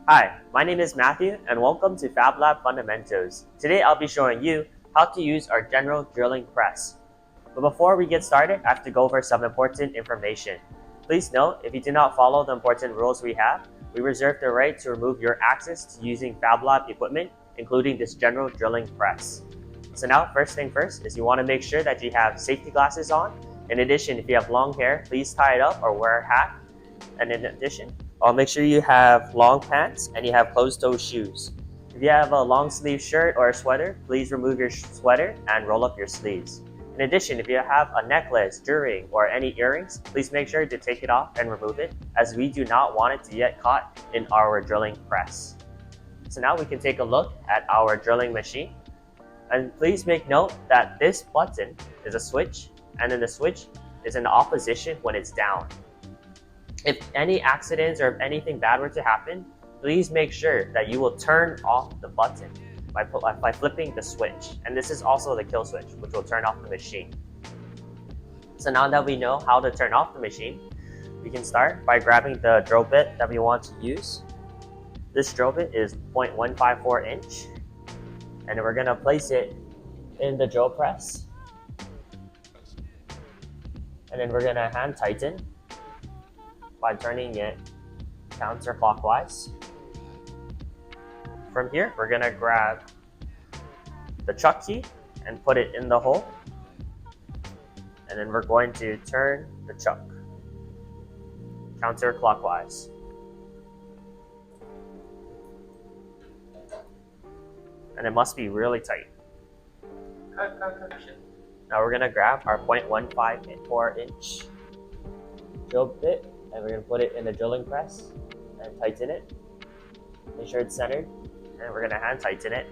Hi, my name is Matthew and welcome to FabLab Fundamentals. Today I'll be showing you how to use our general drilling press. But before we get started, I have to go over some important information. Please note, if you do not follow the important rules we have, we reserve the right to remove your access to using FabLab equipment, including this general drilling press. So now, first thing first is you want to make sure that you have safety glasses on. In addition, if you have long hair, please tie it up or wear a hat. And in addition, make sure you have long pants and you have closed-toe shoes. If you have a long sleeve shirt or a sweater, please remove your sweater and roll up your sleeves. In addition, if you have a necklace, jewelry, or any earrings, please make sure to take it off and remove it, as we do not want it to get caught in our drilling press. So now we can take a look at our drilling machine. And please make note that this button is a switch, and then the switch is in opposition when it's down. If any accidents or if anything bad were to happen, please make sure that you will turn off the button by flipping the switch. And this is also the kill switch, which will turn off the machine. So now that we know how to turn off the machine, we can start by grabbing the drill bit that we want to use. This drill bit is 0.154 inch, and we're going to place it in the drill press. And then we're going to hand tighten by turning it counterclockwise. From here, we're going to grab the chuck key and put it in the hole. And then we're going to turn the chuck counterclockwise. And it must be really tight. Now we're going to grab our 0.154 inch drill bit and we're going to put it in the drilling press and tighten it. Make sure it's centered, and we're going to hand tighten it.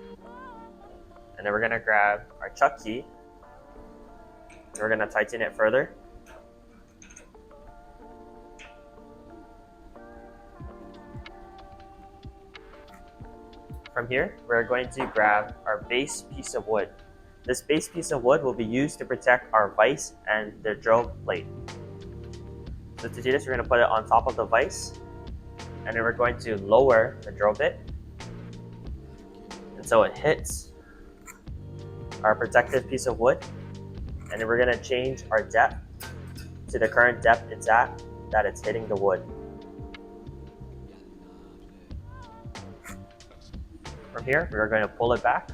And then we're going to grab our chuck key and we're going to tighten it further. From here, we're going to grab our base piece of wood. This base piece of wood will be used to protect our vise and the drill plate. So to do this, we're going to put it on top of the vise, and then we're going to lower the drill bit until it hits our protective piece of wood, and then we're going to change our depth to the current depth it's at that it's hitting the wood. From here, we're going to pull it back,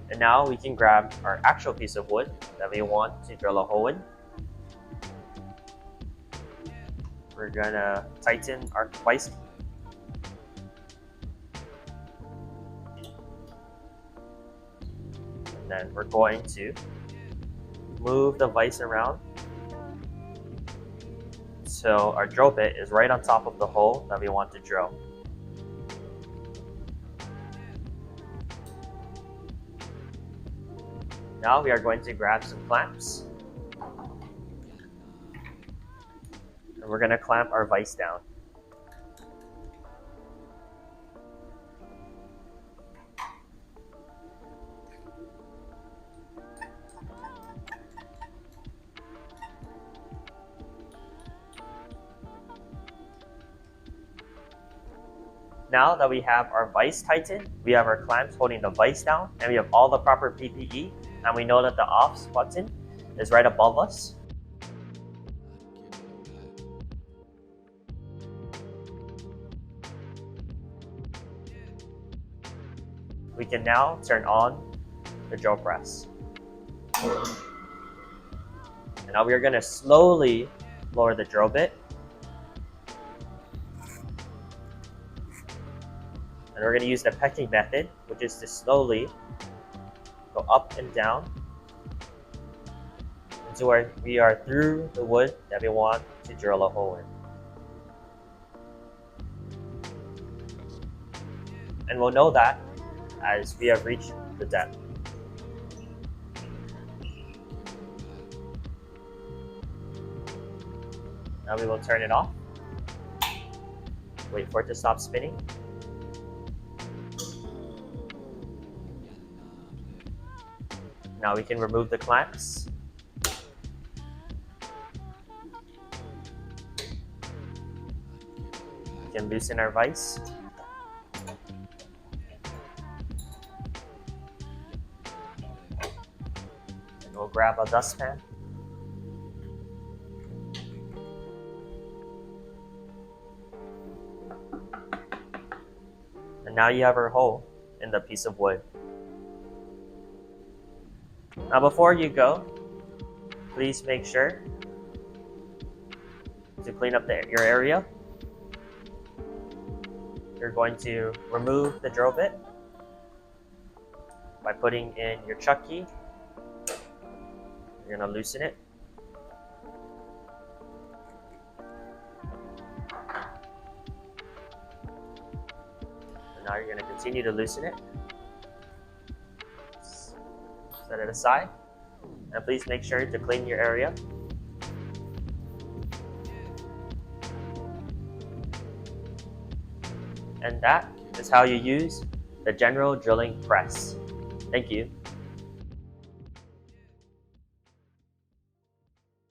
and now we can grab our actual piece of wood that we want to drill a hole in. We're gonna tighten our vise. And then we're going to move the vise around so our drill bit is right on top of the hole that we want to drill. Now we are going to grab some clamps. We're going to clamp our vise down. Now that we have our vise tightened, we have our clamps holding the vise down, and we have all the proper PPE, and we know that the off button is right above us. We can now turn on the drill press. And now we are going to slowly lower the drill bit. And we're going to use the pecking method, which is to slowly go up and down until we are through the wood that we want to drill a hole in. And we'll know that as we have reached the depth. Now we will turn it off. Wait for it to stop spinning. Now we can remove the clamps. We can loosen our vise. And we'll grab a dustpan. And now you have a hole in the piece of wood. Now before you go, please make sure to clean up your area. You're going to remove the drill bit by putting in your chuck key. You're going to loosen it. And now you're going to continue to loosen it. Set it aside. And please make sure to clean your area. And that is how you use the general drilling press. Thank you.